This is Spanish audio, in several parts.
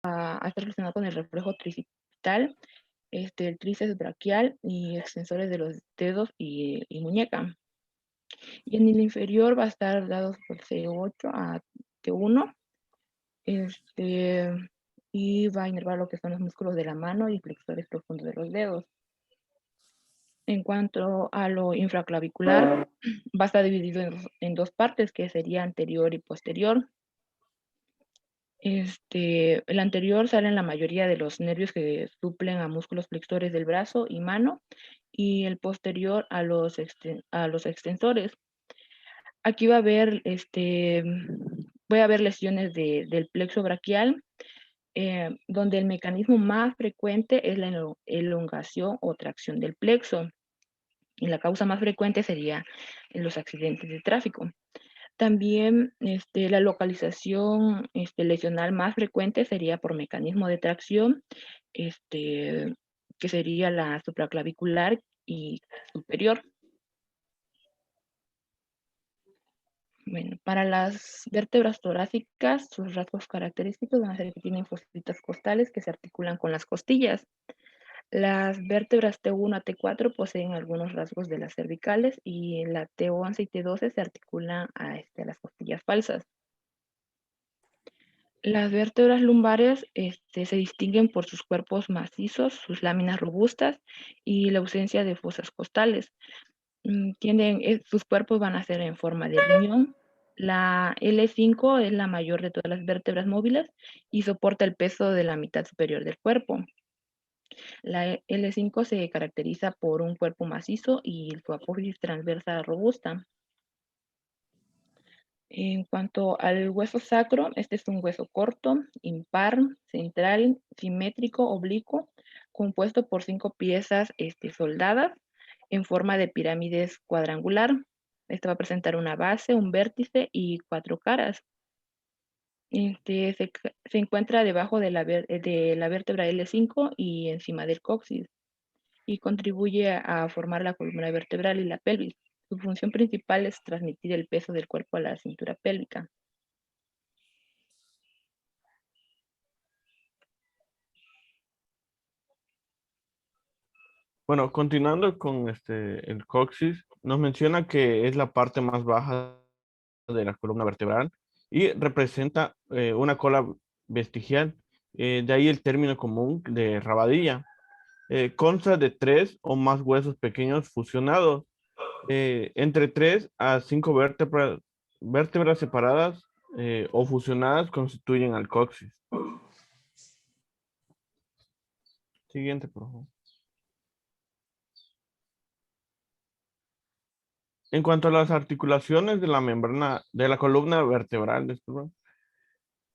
a estar relacionado con el reflejo tricipital, el tríceps braquial y extensores de los dedos y muñeca. Y en el inferior va a estar dados por C8 a T1, y va a inervar lo que son los músculos de la mano y flexores profundos de los dedos. En cuanto a lo infraclavicular, va a estar dividido en dos partes, que sería anterior y posterior. El anterior salen la mayoría de los nervios que suplen a músculos flexores del brazo y mano, y el posterior a los extensores. Aquí va a haber, voy a ver lesiones del plexo braquial, donde el mecanismo más frecuente es la elongación o tracción del plexo, y la causa más frecuente sería en los accidentes de tráfico. También la localización lesional más frecuente sería por mecanismo de tracción, que sería la supraclavicular y superior. Bueno, para las vértebras torácicas, sus rasgos característicos van a ser que tienen fosilitas costales que se articulan con las costillas. Las vértebras T1 a T4 poseen algunos rasgos de las cervicales, y la T11 y T12 se articulan a las costillas falsas. Las vértebras lumbares se distinguen por sus cuerpos macizos, sus láminas robustas y la ausencia de fosas costales. Sus cuerpos van a ser en forma de riñón. La L5 es la mayor de todas las vértebras móviles y soporta el peso de la mitad superior del cuerpo. La L5 se caracteriza por un cuerpo macizo y su apófisis transversa robusta. En cuanto al hueso sacro, este es un hueso corto, impar, central, simétrico, oblicuo, compuesto por 5 piezas soldadas en forma de pirámides cuadrangular. Este va a presentar una base, un vértice y 4 caras. Se encuentra debajo de la vértebra L5 y encima del coxis, y contribuye a formar la columna vertebral y la pelvis. Su función principal es transmitir el peso del cuerpo a la cintura pélvica. Bueno, continuando con el coxis, nos menciona que es la parte más baja de la columna vertebral y representa una cola vestigial. De ahí el término común de rabadilla. Consta de 3 o más huesos pequeños fusionados, entre 3 a 5 vértebras separadas o fusionadas constituyen al coxis. Siguiente, por favor. En cuanto a las articulaciones de la membrana, de la columna vertebral, disculpa,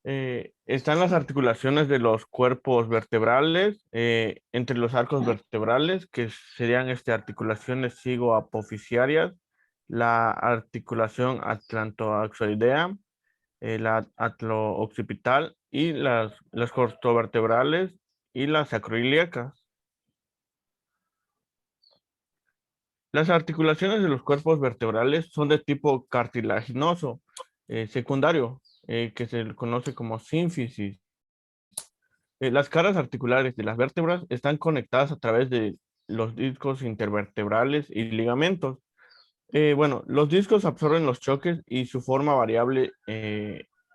están las articulaciones de los cuerpos vertebrales, entre los arcos vertebrales, que serían articulaciones cigoapofisiarias, la articulación atlantoaxoidea, la atlo-occipital y las costovertebrales y las sacroiliacas. Las articulaciones de los cuerpos vertebrales son de tipo cartilaginoso secundario, que se le conoce como sínfisis. Las caras articulares de las vértebras están conectadas a través de los discos intervertebrales y ligamentos. Bueno, los discos absorben los choques y su forma variable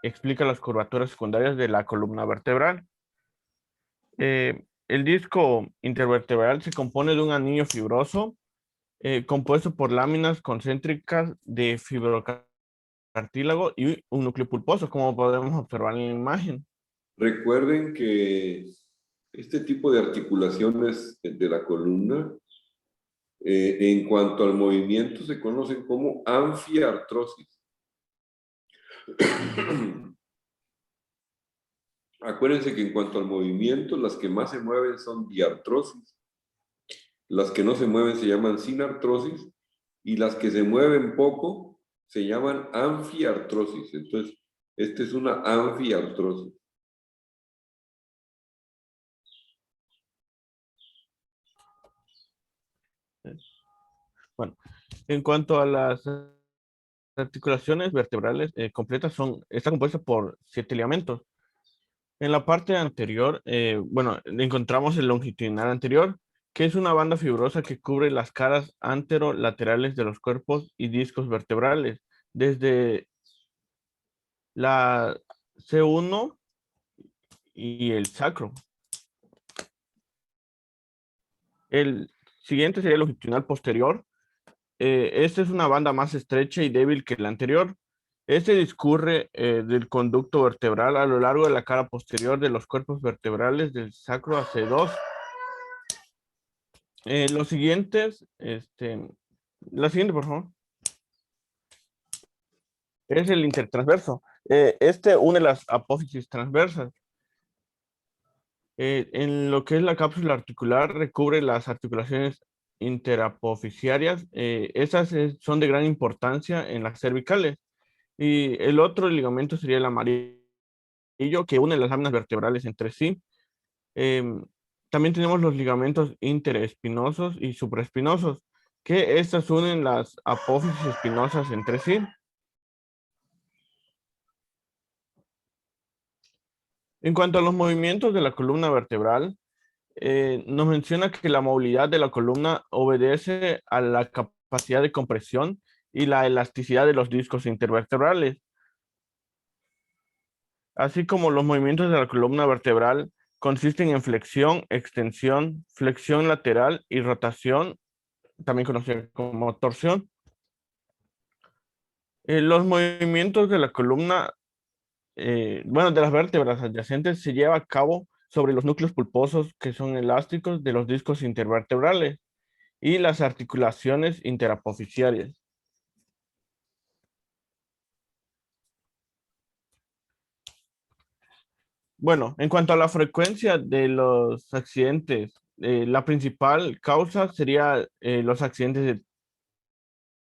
explica las curvaturas secundarias de la columna vertebral. El disco intervertebral se compone de un anillo fibroso compuesto por láminas concéntricas de fibrocartílago y un núcleo pulposo, como podemos observar en la imagen. Recuerden que este tipo de articulaciones de la columna, en cuanto al movimiento, se conocen como anfiartrosis. Acuérdense que en cuanto al movimiento, las que más se mueven son diartrosis, las que no se mueven se llaman sinartrosis, y las que se mueven poco se llaman anfiartrosis. Entonces, esta es una anfiartrosis. Bueno, en cuanto a las articulaciones vertebrales completas, están compuestas por 7 ligamentos. En la parte anterior, bueno, encontramos el longitudinal anterior, que es una banda fibrosa que cubre las caras anterolaterales de los cuerpos y discos vertebrales, desde la C1 y el sacro. El siguiente sería el longitudinal posterior. Esta es una banda más estrecha y débil que la anterior. Este discurre del conducto vertebral a lo largo de la cara posterior de los cuerpos vertebrales del sacro a C2. Los siguientes, la siguiente, por favor, es el intertransverso. Este une las apófisis transversas. En lo que es la cápsula articular, recubre las articulaciones interapofisiarias. Estas son de gran importancia en las cervicales. Y el otro ligamento sería el amarillo, que une las láminas vertebrales entre sí. También tenemos los ligamentos interespinosos y supraespinosos, que estas unen las apófisis espinosas entre sí. En cuanto a los movimientos de la columna vertebral, nos menciona que la movilidad de la columna obedece a la capacidad de compresión y la elasticidad de los discos intervertebrales, así como los movimientos de la columna vertebral consisten en flexión lateral y rotación, también conocida como torsión. Los movimientos de la columna, bueno, de las vértebras adyacentes se lleva a cabo sobre los núcleos pulposos que son elásticos de los discos intervertebrales y las articulaciones interapofisiarias. Bueno, en cuanto a la frecuencia de los accidentes, la principal causa sería los accidentes de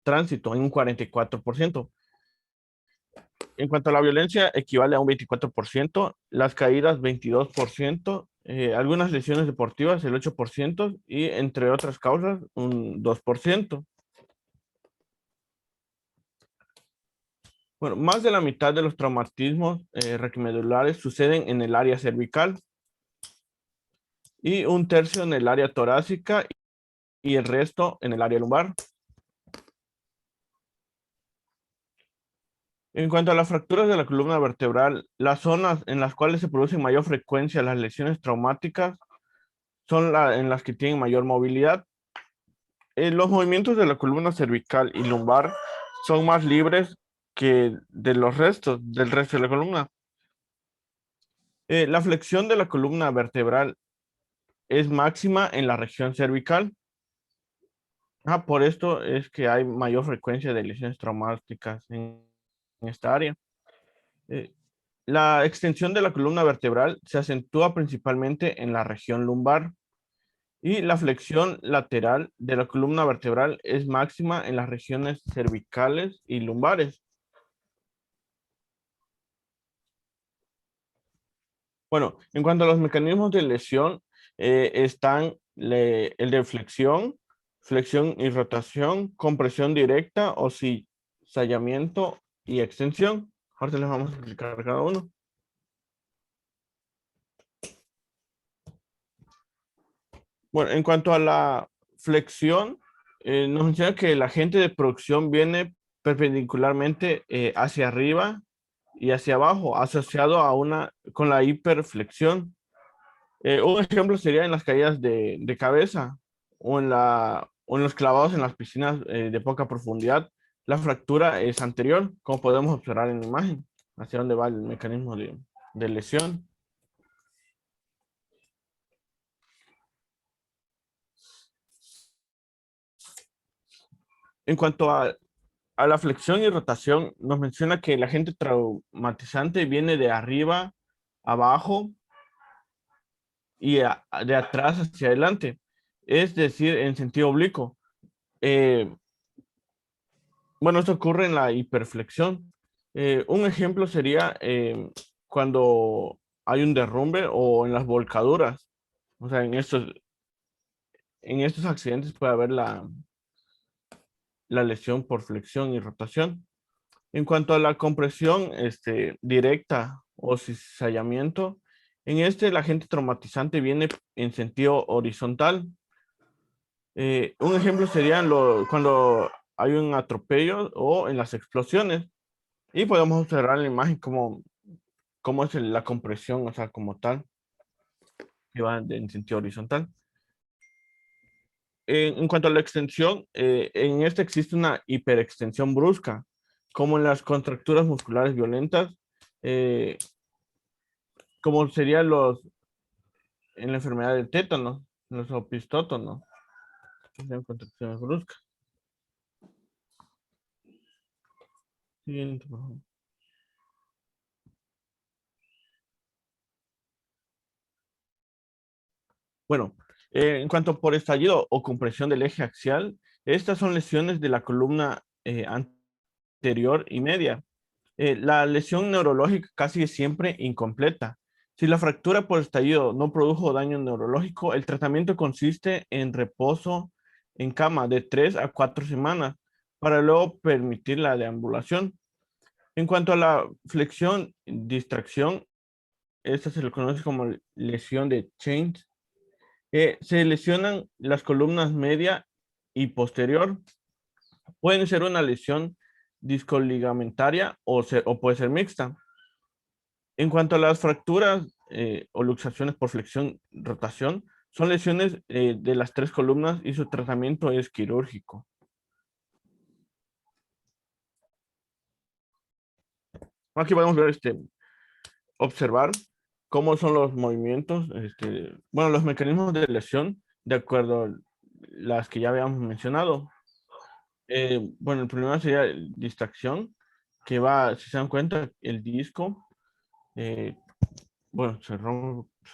tránsito en un 44%. En cuanto a la violencia, equivale a un 24%, las caídas 22%, algunas lesiones deportivas el 8% y entre otras causas un 2%. Bueno, más de la mitad de los traumatismos retromedulares suceden en el área cervical y un tercio en el área torácica y el resto en el área lumbar. En cuanto a las fracturas de la columna vertebral, las zonas en las cuales se producen mayor frecuencia las lesiones traumáticas son en las que tienen mayor movilidad. Los movimientos de la columna cervical y lumbar son más libres que del resto de la columna. La flexión de la columna vertebral es máxima en la región cervical. Por esto es que hay mayor frecuencia de lesiones traumáticas en esta área. La extensión de la columna vertebral se acentúa principalmente en la región lumbar y la flexión lateral de la columna vertebral es máxima en las regiones cervicales y lumbares. Bueno, en cuanto a los mecanismos de lesión, están el de flexión y rotación, compresión directa, oscillamiento y extensión. Ahora les vamos a explicar cada uno. Bueno, en cuanto a la flexión, nos menciona que el agente de producción viene perpendicularmente hacia arriba y hacia abajo, asociado con la hiperflexión. Un ejemplo sería en las caídas de cabeza o en los clavados en las piscinas de poca profundidad. La fractura es anterior, como podemos observar en la imagen, hacia dónde va el mecanismo de lesión. En cuanto a la flexión y rotación, nos menciona que el agente traumatizante viene de arriba, abajo y de atrás hacia adelante, es decir, en sentido oblicuo. Bueno, esto ocurre en la hiperflexión. Un ejemplo sería cuando hay un derrumbe o en las volcaduras. O sea, en estos accidentes puede haber la lesión por flexión y rotación. En cuanto a la compresión directa o cizallamiento, En este, el agente traumatizante viene en sentido horizontal. Un ejemplo sería cuando hay un atropello o en las explosiones. Y podemos observar en la imagen cómo es la compresión, o sea, como tal, que va en sentido horizontal. En cuanto a la extensión, en esta existe una hiperextensión brusca, como en las contracturas musculares violentas, eh, como serían en la enfermedad del tétano, los opistótonos, serían contracciones bruscas. Siguiente, por favor. Bueno, en cuanto por estallido o compresión del eje axial, estas son lesiones de la columna anterior y media. La lesión neurológica casi es siempre incompleta. Si la fractura por estallido no produjo daño neurológico, el tratamiento consiste en reposo en cama de 3 a 4 semanas para luego permitir la deambulación. En cuanto a la flexión, distracción, esta se le conoce como lesión de Chains. Se lesionan las columnas media y posterior. Pueden ser una lesión discoligamentaria o puede ser mixta. En cuanto a las fracturas o luxaciones por flexión, rotación, son lesiones de las tres columnas y su tratamiento es quirúrgico. Aquí podemos ver, observar cómo son los movimientos, bueno, los mecanismos de lesión, de acuerdo a las que ya habíamos mencionado. Bueno, el primero sería distracción, que va, si se dan cuenta, el disco, bueno, se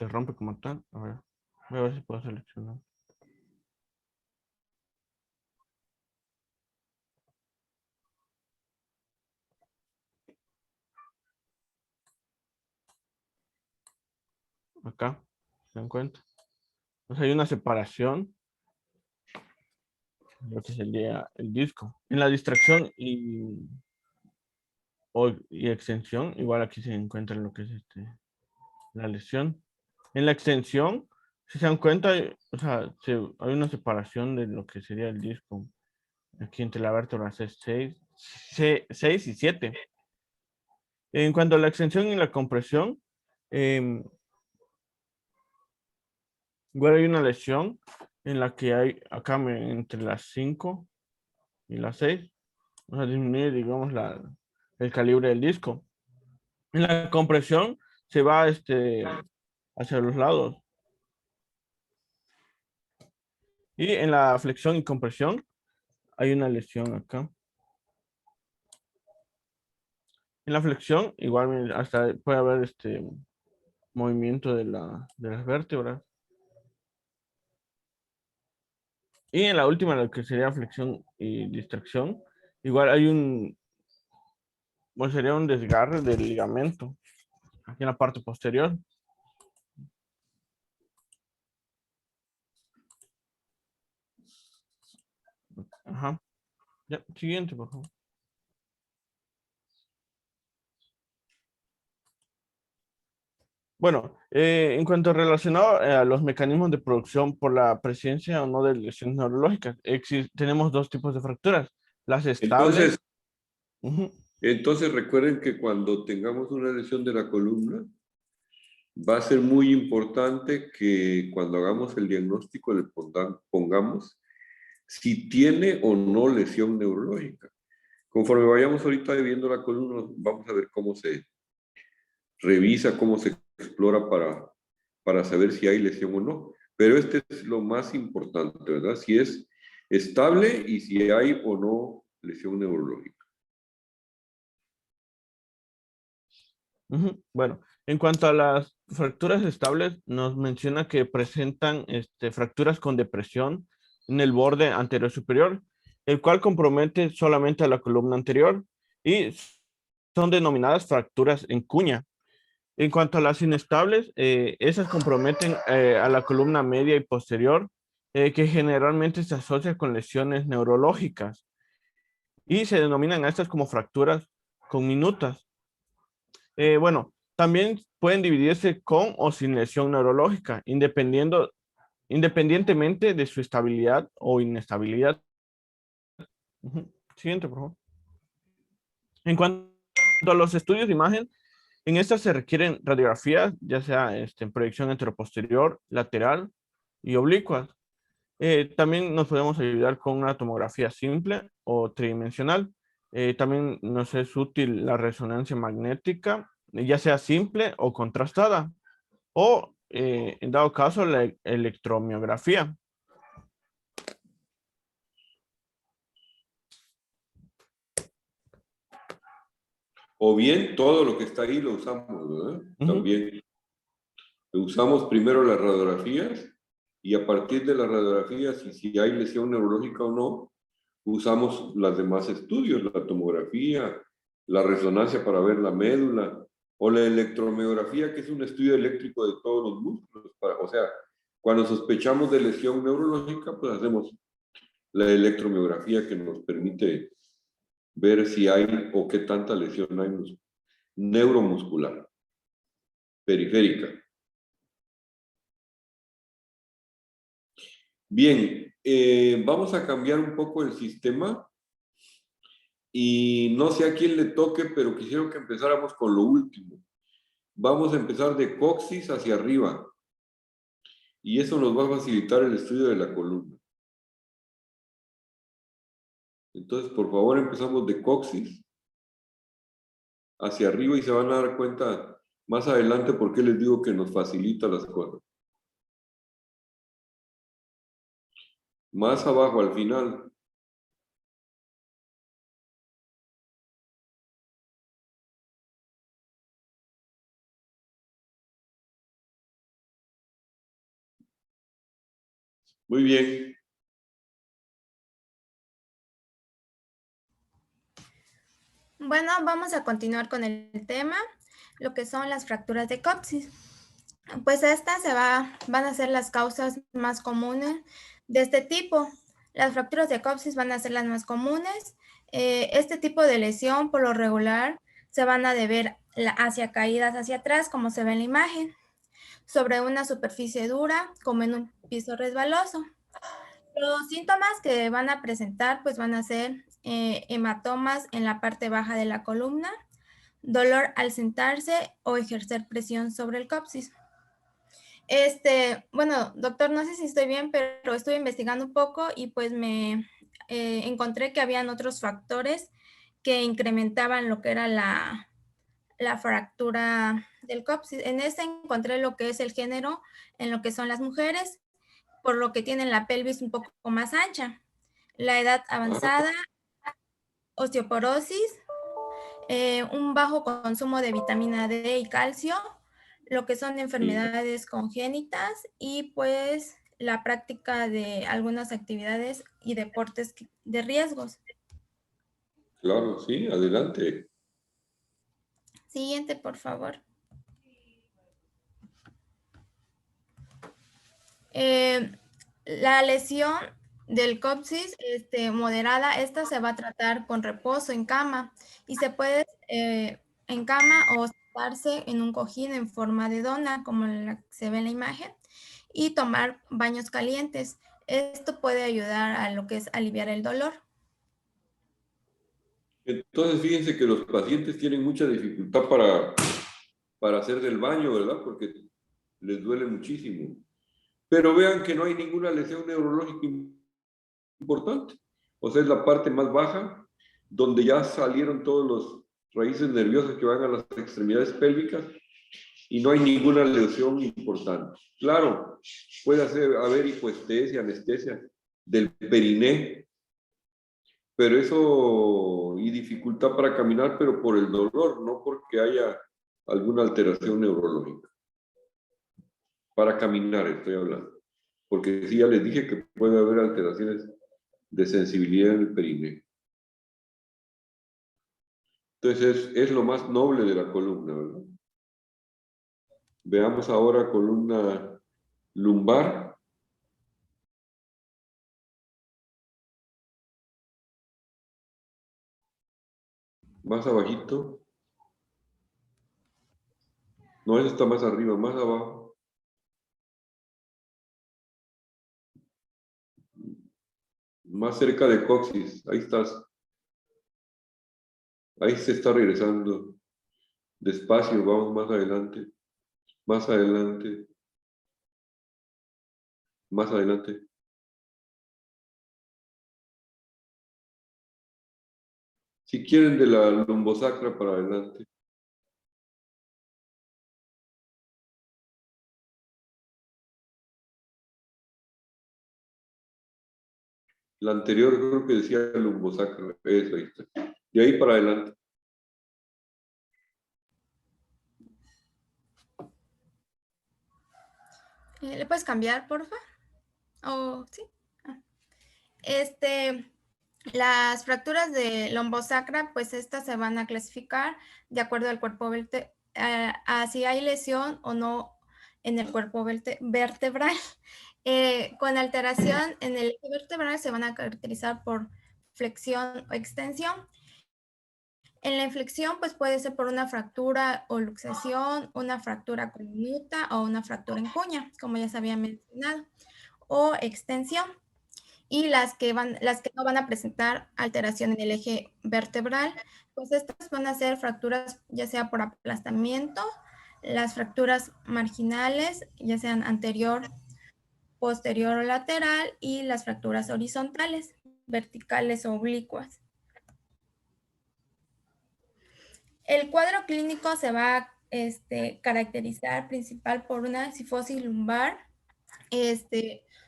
rompe como tal. A ver, voy a ver si puedo seleccionar. Acá, se dan cuenta. Entonces hay una separación, lo que sería el disco. En la distracción y extensión, igual aquí se encuentra lo que es la lesión. En la extensión, si se dan cuenta, o sea, hay una separación de lo que sería el disco. Aquí entre la vértebra C6, C6 y 7. En cuanto a la extensión y la compresión, igual hay una lesión en la que hay acá entre las 5 y las 6. O sea, disminuye, digamos, el calibre del disco. En la compresión se va hacia los lados. Y en la flexión y compresión hay una lesión acá. En la flexión, igual hasta puede haber movimiento de las vértebras. Y en la última, lo que sería flexión y distracción, igual hay bueno, sería un desgarre del ligamento aquí en la parte posterior. Ajá. Ya, siguiente, por favor. Bueno, en cuanto relacionado a los mecanismos de producción por la presencia o no de lesiones neurológicas, tenemos dos tipos de fracturas, las estables. Entonces recuerden que cuando tengamos una lesión de la columna, va a ser muy importante que cuando hagamos el diagnóstico le pongamos si tiene o no lesión neurológica. Conforme vayamos ahorita viendo la columna, vamos a ver cómo se revisa, cómo se explora para saber si hay lesión o no. Pero este es lo más importante, ¿verdad? Si es estable y si hay o no lesión neurológica. Bueno, en cuanto a las fracturas estables, nos menciona que presentan fracturas con depresión en el borde anterior superior, el cual compromete solamente a la columna anterior y son denominadas fracturas en cuña. En cuanto a las inestables, esas comprometen a la columna media y posterior, que generalmente se asocia con lesiones neurológicas y se denominan a estas como fracturas conminutas. Bueno, También pueden dividirse con o sin lesión neurológica, independientemente de su estabilidad o inestabilidad. Ujú. Siguiente, por favor. En cuanto a los estudios de imagen, en estas se requieren radiografías, ya sea en proyección anteroposterior, lateral y oblicua. También nos podemos ayudar con una tomografía simple o tridimensional. También nos es útil la resonancia magnética, ya sea simple o contrastada, o en dado caso la electromiografía. O bien todo lo que está ahí lo usamos, ¿verdad? También usamos primero las radiografías y a partir de las radiografías, y si hay lesión neurológica o no, usamos los demás estudios, la tomografía, la resonancia para ver la médula, o la electromiografía, que es un estudio eléctrico de todos los músculos. O sea, cuando sospechamos de lesión neurológica, pues hacemos la electromiografía que nos permite ver si hay o qué tanta lesión hay neuromuscular, periférica. Bien, vamos a cambiar un poco el sistema y no sé a quién le toque, pero quisiera que empezáramos con lo último. Vamos a empezar de coxis hacia arriba y eso nos va a facilitar el estudio de la columna. Entonces, por favor, empezamos de coxis hacia arriba y se van a dar cuenta más adelante por qué les digo que nos facilita las cosas. Más abajo, al final. Muy bien. Bueno, vamos a continuar con el tema, lo que son las fracturas de coxis. Pues estas van a ser las causas más comunes de este tipo. Las fracturas de coxis van a ser las más comunes. Este tipo de lesión, por lo regular, se van a deber hacia caídas hacia atrás, como se ve en la imagen, sobre una superficie dura, como en un piso resbaloso. Los síntomas que van a presentar, pues van a ser hematomas en la parte baja de la columna, dolor al sentarse o ejercer presión sobre el coxis. Bueno, doctor, no sé si estoy bien, pero estuve investigando un poco y pues me encontré que habían otros factores que incrementaban lo que era la fractura del coxis. En este encontré lo que es el género en lo que son las mujeres, por lo que tienen la pelvis un poco más ancha, la edad avanzada, osteoporosis, un bajo consumo de vitamina D y calcio, lo que son enfermedades congénitas y pues la práctica de algunas actividades y deportes de riesgos. Claro, sí, adelante. Siguiente, por favor. La lesión del coxis moderada, esta se va a tratar con reposo en cama y se puede en cama o sentarse en un cojín en forma de dona, como la que se ve en la imagen, y tomar baños calientes. Esto puede ayudar a lo que es aliviar el dolor. Entonces, fíjense que los pacientes tienen mucha dificultad para hacer del baño, ¿verdad? Porque les duele muchísimo. Pero vean que no hay ninguna lesión neurológica importante. O sea, es la parte más baja, donde ya salieron todos los raíces nerviosas que van a las extremidades pélvicas y no hay ninguna lesión importante. Claro, puede haber hipoestesia, anestesia del periné, pero eso y dificultad para caminar, pero por el dolor, no porque haya alguna alteración neurológica. Para caminar estoy hablando, porque sí, ya les dije que puede haber alteraciones de sensibilidad en el periné. Entonces es lo más noble de la columna, ¿verdad? Veamos ahora columna lumbar. Más abajito. No, ese está más arriba, más abajo. Más cerca de coxis. Ahí estás. Ahí se está regresando. Despacio, vamos más adelante. Más adelante. Más adelante. Si quieren de la lumbosacra para adelante. La anterior creo que decía lumbosacra. Eso, ahí está. De ahí para adelante. ¿Le puedes cambiar, porfa? ¿O sí? Ah. Las fracturas de lombosacra, pues estas se van a clasificar de acuerdo al cuerpo vertebral, a si hay lesión o no en el cuerpo vertebral. Con alteración en el eje vertebral se van a caracterizar por flexión o extensión. En la inflexión, pues puede ser por una fractura o luxación, una fractura convoluta o una fractura en cuña, como ya se había mencionado, o extensión. Y las que no van a presentar alteración en el eje vertebral, pues estas van a ser fracturas ya sea por aplastamiento, las fracturas marginales, ya sean anterior, posterior o lateral, y las fracturas horizontales, verticales o oblicuas. El cuadro clínico se va a caracterizar principal por una cifosis lumbar,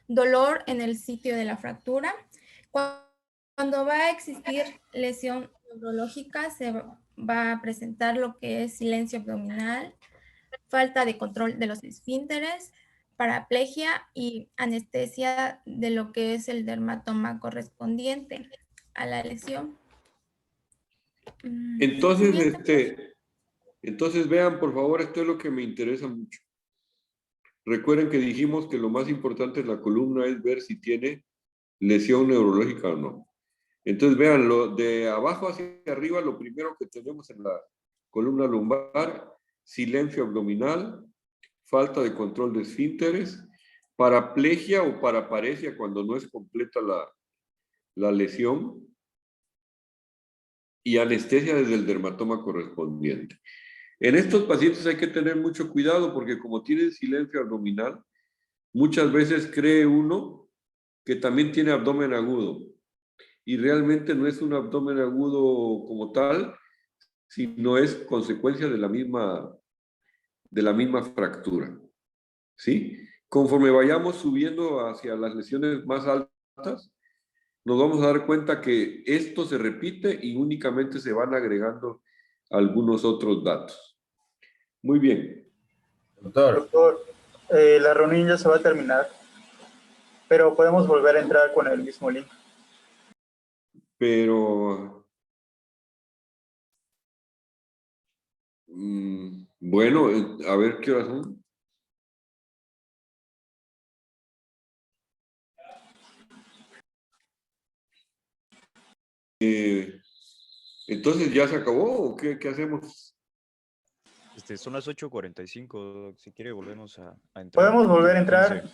dolor en el sitio de la fractura. Cuando va a existir lesión neurológica, se va a presentar lo que es silencio abdominal, falta de control de los esfínteres, paraplegia y anestesia de lo que es el dermatoma correspondiente a la lesión. Entonces, entonces vean, por favor, esto es lo que me interesa mucho. Recuerden que dijimos que lo más importante en la columna es ver si tiene lesión neurológica o no. Entonces, vean, de abajo hacia arriba, lo primero que tenemos en la columna lumbar, silencio abdominal, falta de control de esfínteres, paraplegia o paraparesia cuando no es completa la lesión, y anestesia desde el dermatoma correspondiente. En estos pacientes hay que tener mucho cuidado porque como tienen silencio abdominal, muchas veces cree uno que también tiene abdomen agudo y realmente no es un abdomen agudo como tal, sino es consecuencia de la misma fractura. ¿Sí? Conforme vayamos subiendo hacia las lesiones más altas, nos vamos a dar cuenta que esto se repite y únicamente se van agregando algunos otros datos. Muy bien. Doctor, la reunión ya se va a terminar, pero podemos volver a entrar con el mismo link. Pero, bueno, a ver qué horas son. Entonces, ¿ya se acabó o qué hacemos? Son las 8:45. Si quiere, volvemos a entrar. Podemos volver a entrar.